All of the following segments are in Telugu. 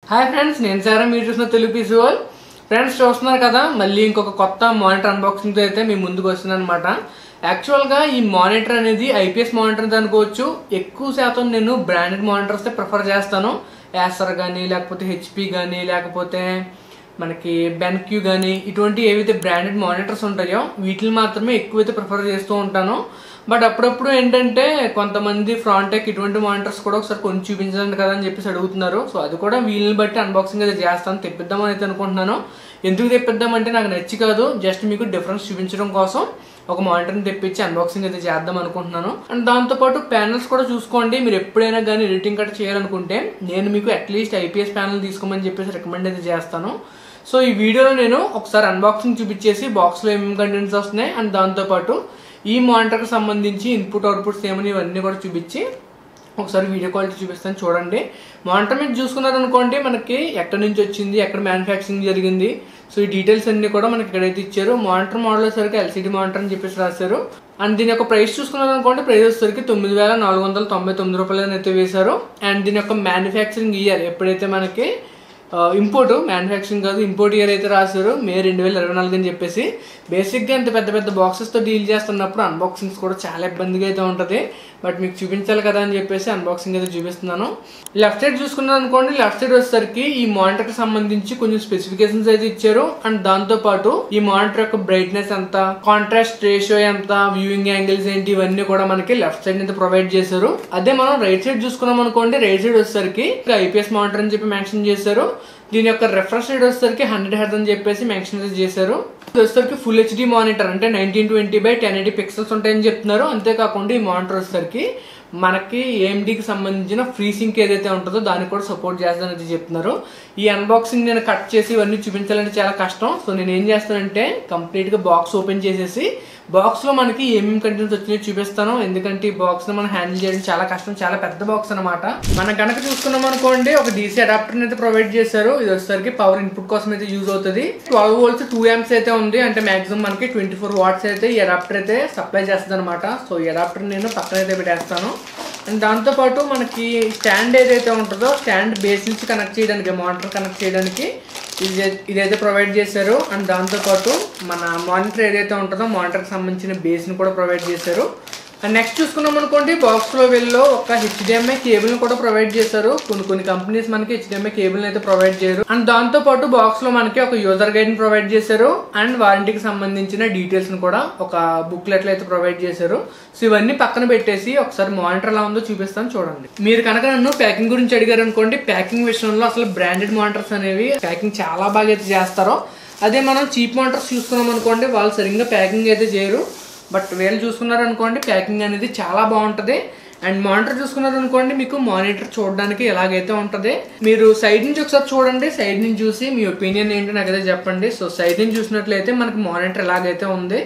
హాయ్ ఫ్రెండ్స్, నేను సారా, మీరు చూసిన తెలుగు పీసీఓల్. ఫ్రెండ్స్ చూస్తున్నారు కదా, మళ్ళీ ఇంకొక కొత్త మానిటర్ అన్బాక్సింగ్తో అయితే మీ ముందుకు వస్తుంది అనమాట. యాక్చువల్గా ఈ మానిటర్ అనేది ఐపీఎస్ మానిటర్ అనుకోవచ్చు. ఎక్కువ శాతం నేను బ్రాండెడ్ మానిటర్స్ ప్రిఫర్ చేస్తాను. యాసర్ కానీ, లేకపోతే హెచ్పి కానీ, లేకపోతే మనకి బెన్క్యూ కానీ, ఇటువంటి ఏవైతే బ్రాండెడ్ మానిటర్స్ ఉంటాయో వీటిని మాత్రమే ఎక్కువైతే ప్రిఫర్ చేస్తూ ఉంటాను. బట్ అప్పుడప్పుడు ఏంటంటే కొంతమంది ఫ్రాంటెక్ ఇటువంటి మానిటర్స్ కూడా ఒకసారి కొని చూపించండి కదా అని చెప్పేసి అడుగుతున్నారు. సో అది కూడా వీళ్ళని బట్టి అన్బాక్సింగ్ అయితే చేస్తాను, తెప్పిద్దామని అయితే అనుకుంటున్నాను. ఎందుకు తెప్పిద్దామంటే నాకు నచ్చి కాదు, జస్ట్ మీకు డిఫరెన్స్ చూపించడం కోసం ఒక మానిటర్ని తెప్పించి అన్బాక్సింగ్ అయితే చేద్దాం అనుకుంటున్నాను. అండ్ దాంతోపాటు ప్యానల్స్ కూడా చూసుకోండి. మీరు ఎప్పుడైనా కానీ ఎడిటింగ్ కట్ చేయాలనుకుంటే నేను మీకు అట్లీస్ట్ ఐపీఎస్ ప్యానల్ తీసుకోమని చెప్పేసి రికమెండ్ అయితే చేస్తాను. సో ఈ వీడియోలో నేను ఒకసారి అన్బాక్సింగ్ చూపించేసి బాక్స్లో ఏమేమి కంటెంట్స్ వస్తున్నాయి అండ్ దాంతోపాటు ఈ మానిటర్కి సంబంధించి ఇన్పుట్ అవుట్పుట్స్ ఏమని ఇవన్నీ కూడా చూపించి ఒకసారి వీడియో క్వాలిటీ చూపిస్తాను, చూడండి. మానిటర్ మీద చూసుకున్నారనుకోండి, మనకి ఎక్కడి నుంచి వచ్చింది, ఎక్కడ మ్యానుఫ్యాక్చరింగ్ జరిగింది, సో ఈ డీటెయిల్స్ అన్ని కూడా మనకి ఇక్కడైతే ఇచ్చారు. మానిటర్ మోడల్ వచ్చేసరికి ఎల్సీడీ మానిటర్ అని చెప్పేసి రాశారు. అండ్ దీని యొక్క ప్రైస్ చూసుకున్నారనుకోండి, ప్రైస్ వచ్చేసరికి 9,499 రూపాయలు అయితే వేశారు. అండ్ దీని యొక్క మ్యానుఫ్యాక్చరింగ్ ఇయర్ ఎప్పుడైతే మనకి ఇంపోర్ట్, మ్యానుఫ్యాక్చరింగ్ కాదు ఇంపోర్ట్ ఇయర్ అయితే రాశారు, మే 2024 అని చెప్పేసి. బేసిక్గా ఇంత పెద్ద పెద్ద బాక్సెస్తో డీల్ చేస్తున్నప్పుడు అన్బాక్సింగ్స్ కూడా చాలా ఇబ్బందిగా అయితే ఉంటుంది. బట్ మీకు చూపించాలి కదా అని చెప్పేసి అన్బాక్సింగ్ అయితే చూపిస్తున్నాను. లెఫ్ట్ సైడ్ చూసుకున్నారు అనుకోండి, లెఫ్ట్ సైడ్ వచ్చేసరికి ఈ మానిటర్కి సంబంధించి కొంచెం స్పెసిఫికేషన్స్ అయితే ఇచ్చారు. అండ్ దాంతో పాటు ఈ మానిటర్ యొక్క బ్రైట్నెస్ ఎంత, కాంట్రాస్ట్ రేషియో ఎంత, వ్యూయింగ్ యాంగిల్స్ ఏంటి, ఇవన్నీ కూడా మనకి లెఫ్ట్ సైడ్ అయితే ప్రొవైడ్ చేశారు. అదే మనం రైట్ సైడ్ చూసుకున్నాం అనుకోండి, రైట్ సైడ్ వచ్చేసరికి ఐపీఎస్ మానిటర్ అని చెప్పి మెన్షన్ చేశారు. దీని యొక్క రిఫ్రెష్ రేట్ వచ్చేసరికి 100 హెర్ట్జ్ అని చెప్పేసి మెన్షన్ చేశారు. ఇది వచ్చేసరికి ఫుల్ హెచ్డి మానిటర్, అంటే 1920x1080 పిక్సెల్స్ ఉంటాయని చెప్తున్నారు. అంతేకాకుండా ఈ మానిటర్ వచ్చేసరికి మనకి ఏఎండీకి సంబంధించిన ఫ్రీ సింక్ ఏదైతే ఉంటుందో దానికి కూడా సపోర్ట్ చేస్తానని చెప్తున్నారు. ఈ అన్బాక్సింగ్ నేను కట్ చేసి ఇవన్నీ చూపించాలంటే చాలా కష్టం. సో నేను ఏం చేస్తానంటే కంప్లీట్గా బాక్స్ ఓపెన్ చేసేసి బాక్స్లో మనకి ఏమేమి కంటెంట్స్ వచ్చినాయో చూపిస్తాను. ఎందుకంటే ఈ బాక్స్ని మనం హ్యాండిల్ చేయడం చాలా కష్టం, చాలా పెద్ద బాక్స్ అనమాట. మనం కనుక చూసుకున్నాం అనుకోండి, ఒక డీసీ అడాప్టర్ అయితే ప్రొవైడ్ చేశారు. ఇది వచ్చేసరికి పవర్ ఇన్పుట్ కోసం అయితే యూజ్ అవుతుంది. 12 volts 2 amps అయితే ఉంది, అంటే మాక్సిమం మనకి 24 watts అయితే ఈ అడాప్టర్ అయితే సప్లై చేస్తుంది అనమాట. సో ఈ అడాప్టర్ నేను పక్కన అయితే పెట్టేస్తాను. అండ్ దాంతోపాటు మనకి స్టాండ్ ఏదైతే ఉంటుందో, స్టాండ్ బేస్ నుంచి కనెక్ట్ చేయడానికి, మానిటర్ కనెక్ట్ చేయడానికి ఇదైతే ప్రొవైడ్ చేశారు. అండ్ దాంతోపాటు మన మానిటర్ ఏదైతే ఉంటుందో మానిటర్కి సంబంధించిన బేస్ని కూడా ప్రొవైడ్ చేశారు. అండ్ నెక్స్ట్ చూసుకున్నాం అనుకోండి, బాక్స్లో వెళ్ళి ఒక హెచ్డిఎంఐ కేబుల్ని కూడా ప్రొవైడ్ చేశారు. కొన్ని కంపెనీస్ మనకి హెచ్డిఎంఐ కేబుల్ని అయితే ప్రొవైడ్ చేయరు. అండ్ దాంతోపాటు బాక్స్లో మనకి ఒక యూజర్ గైడ్ని ప్రొవైడ్ చేశారు. అండ్ వారంటీకి సంబంధించిన డీటెయిల్స్ని కూడా ఒక బుక్లెట్లు అయితే ప్రొవైడ్ చేశారు. సో ఇవన్నీ పక్కన పెట్టేసి ఒకసారి మానిటర్ ఎలా ఉందో చూపిస్తాను, చూడండి. మీరు కనుక నన్ను ప్యాకింగ్ గురించి అడిగారు అనుకోండి, ప్యాకింగ్ విషయంలో అసలు బ్రాండెడ్ మానిటర్స్ అనేవి ప్యాకింగ్ చాలా బాగా అయితే చేస్తారో. అదే మనం చీప్ మానిటర్స్ చూసుకున్నాం అనుకోండి, వాళ్ళు సరిగ్గా ప్యాకింగ్ అయితే చేయరు. బట్ వీళ్ళు చూసుకున్నారనుకోండి, ప్యాకింగ్ అనేది చాలా బాగుంటుంది. అండ్ మానిటర్ చూసుకున్నారనుకోండి, మీకు మానిటర్ చూడడానికి ఎలాగైతే ఉంటుంది. మీరు సైడ్ నుంచి ఒకసారి చూడండి, సైడ్ నుంచి చూసి మీ ఒపీనియన్ ఏంటో నాకైతే చెప్పండి. సో సైడ్ నుంచి చూసినట్లయితే మనకి మానిటర్ ఎలాగైతే ఉంది,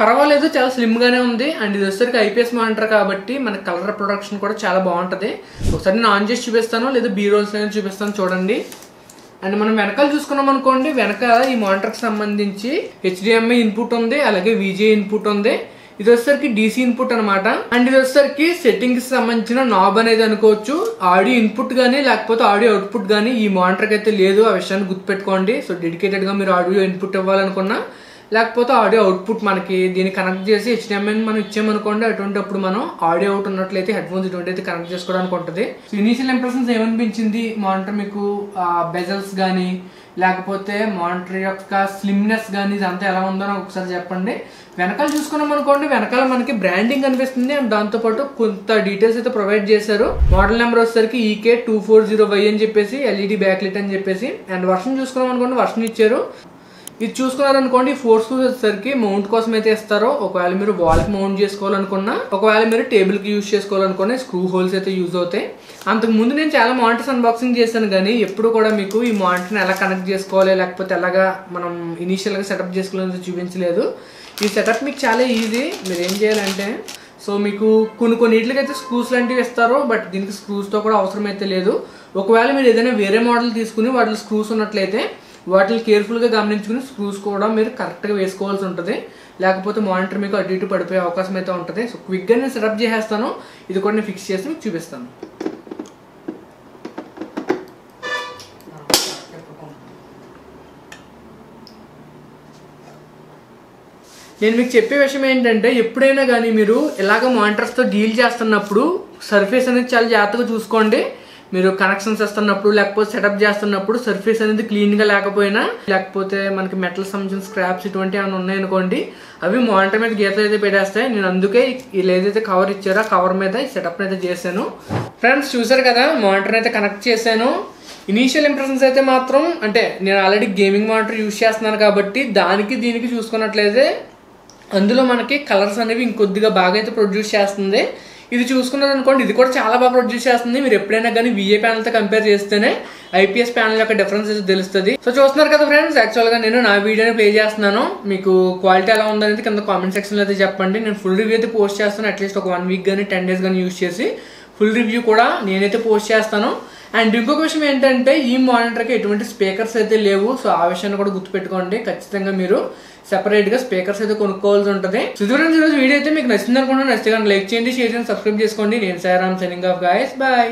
పర్వాలేదు, చాలా స్లిమ్గానే ఉంది. అండ్ ఇది వచ్చేసరికి ఐపీఎస్ మానిటర్ కాబట్టి మనకి కలర్ ప్రొడక్షన్ కూడా చాలా బాగుంటుంది. ఒకసారి నేను ఆన్ చేసి చూపిస్తాను, లేదా బీ రోల్స్ అనేది చూపిస్తాను, చూడండి. అండ్ మనం వెనకాల చూసుకున్నాం అనుకోండి, వెనకాల ఈ మానిటర్కి సంబంధించి హెచ్డిఎంఐ ఇన్పుట్ ఉంది, అలాగే విజిఏ ఇన్పుట్ ఉంది. ఇది వచ్చేసరికి డీసీ ఇన్పుట్ అనమాట. అండ్ ఇది వచ్చేసరికి సెట్టింగ్స్ సంబంధించిన నాబ్ అనేది అనుకోవచ్చు. ఆడియో ఇన్పుట్ కానీ లేకపోతే ఆడియో అవుట్పుట్ కానీ ఈ మానిటర్కి అయితే లేదు, ఆ విషయాన్ని గుర్తుపెట్టుకోండి. సో డెడికేటెడ్గా మీరు ఆడియో ఇన్పుట్ ఇవ్వాలనుకున్నా, లేకపోతే ఆడియో అవుట్పుట్ మనకి దీన్ని కనెక్ట్ చేసి హెచ్డిఎంఐ మనం ఇచ్చామనుకోండి, అప్పుడు మనం ఆడియో అవుట్ ఉన్నట్లయితే హెడ్ ఫోన్స్ ఇటువంటి అయితే కనెక్ట్ చేసుకోవడానికి ఉంటుంది. సో ఇనీషియల్ ఇంప్రెషన్స్ ఏమనిపించింది, మానిటర్ మీకు బెజల్స్ కానీ లేకపోతే మానిటర్ యొక్క స్లిమ్నెస్ కానీ ఇదంతా ఎలా ఉందో నాకు ఒకసారి చెప్పండి. వెనకాల చూసుకున్నాం అనుకోండి, వెనకాల మనకి బ్రాండింగ్ కనిపిస్తుంది. అండ్ దాంతోపాటు కొంత డీటెయిల్స్ అయితే ప్రొవైడ్ చేశారు. మోడల్ నెంబర్ వచ్చేసరికి EK240Y అని చెప్పేసి, ఎల్ఈడి బ్యాక్ లైట్ అని చెప్పేసి. అండ్ వర్షన్ చూసుకున్నాం అనుకోండి, వర్షన్ ఇచ్చారు. ఇది చూసుకున్నారనుకోండి, 4 screws వచ్చేసరికి మౌంట్ కోసం అయితే ఇస్తారో. ఒకవేళ మీరు వాల్కి మౌంట్ చేసుకోవాలనుకున్నా, ఒకవేళ మీరు టేబుల్కి యూజ్ చేసుకోవాలనుకున్నా స్క్రూ హోల్స్ అయితే యూజ్ అవుతాయి. అంతకు ముందు నేను చాలా మానిటర్స్ అన్బాక్సింగ్ చేశాను, కానీ ఎప్పుడు కూడా మీకు ఈ మానిటర్ని ఎలా కనెక్ట్ చేసుకోవాలి, లేకపోతే ఎలాగా మనం ఇనీషియల్గా సెటప్ చేసుకోవాలని చూపించలేదు. ఈ సెటప్ మీకు చాలా ఈజీ. మీరు ఏం చేయాలంటే, సో మీకు కొన్నిటికైతే స్క్రూస్ లాంటివి ఇస్తారు, బట్ దీనికి స్క్రూస్తో కూడా అవసరం అయితే లేదు. ఒకవేళ మీరు ఏదైనా వేరే మోడల్ తీసుకుని వాటిలో స్క్రూస్ ఉన్నట్లయితే వాటిని కేర్ఫుల్గా గమనించుకుని స్క్రూస్ కూడా మీరు కరెక్ట్గా వేసుకోవాల్సి ఉంటుంది. లేకపోతే మానిటర్ మీకు అటు ఇటు పడిపోయే అవకాశం అయితే ఉంటుంది. సో క్విక్గా నేను సెటప్ చేసేస్తాను, ఇది కూడా నేను ఫిక్స్ చేసి మీకు చూపిస్తాను. నేను మీకు చెప్పే విషయం ఏంటంటే ఎప్పుడైనా కానీ మీరు ఇలాగ మానిటర్స్తో డీల్ చేస్తున్నప్పుడు సర్ఫేస్ అనేది చాలా జాగ్రత్తగా చూసుకోండి. మీరు కనెక్షన్స్ ఇస్తున్నప్పుడు లేకపోతే సెటప్ చేస్తున్నప్పుడు సర్ఫేస్ అనేది క్లీన్గా లేకపోయినా, లేకపోతే మనకి మెటల్ సంబంధించిన స్క్రాప్స్ ఇటువంటి ఏమైనా ఉన్నాయనుకోండి, అవి మానిటర్ మీద గీతలు అయితే పెట్టేస్తాయి. నేను అందుకే వీళ్ళు ఏదైతే కవర్ ఇచ్చారో ఆ కవర్ మీద ఈ సెటప్ అయితే చేశాను. ఫ్రెండ్స్ చూసారు కదా, మానిటర్ అయితే కనెక్ట్ చేశాను. ఇనీషియల్ ఇంప్రెషన్స్ అయితే మాత్రం అంటే నేను ఆల్రెడీ గేమింగ్ మానిటర్ యూజ్ చేస్తున్నాను కాబట్టి దానికి దీనికి చూసుకున్నట్లయితే అందులో మనకి కలర్స్ అనేవి ఇంకొద్దిగా బాగా అయితే ప్రొడ్యూస్ చేస్తుంది. ఇది చూసుకున్నారు అనుకోండి, ఇది కూడా చాలా బాగా ప్రొడ్యూస్ చేస్తుంది. మీరు ఎప్పుడైనా కానీ VA ప్యానల్తో కంపేర్ చేస్తేనే IPS ప్యానల్ యొక్క డిఫరెన్స్ అయితే తెలుస్తుంది. సో చూస్తున్నారు కదా ఫ్రెండ్స్, యాక్చువల్గా నేను నా వీడియోని ప్లే చేస్తున్నాను. మీకు క్వాలిటీ ఎలా ఉందనేది కింద కామెంట్ సెక్షన్లో అయితే చెప్పండి. నేను ఫుల్ రివ్యూ అయితే పోస్ట్ చేస్తాను. అట్లీస్ట్ ఒక 1 వీక్ కానీ 10 డేస్ కానీ యూజ్ చేసి ఫుల్ రివ్యూ కూడా నేనైతే పోస్ట్ చేస్తాను. అండ్ ఇంకొక విషయం ఏంటంటే ఈ మానిటర్కి ఎటువంటి స్పీకర్స్ అయితే లేవు. సో ఆ విషయాన్ని కూడా గుర్తుపెట్టుకోండి. ఖచ్చితంగా మీరు సెపరేట్ గా స్పీకర్స్ అయితే కొనుక్కోవాల్సి ఉంటుంది. ఈరోజు వీడియో అయితే మీకు నచ్చింది అనుకుంటున్నాను. నచ్చితే లైక్ చేయండి, షేర్ చేయండి, సబ్స్క్రైబ్ చేసుకోండి. నేను Sairam, signing off guys, by.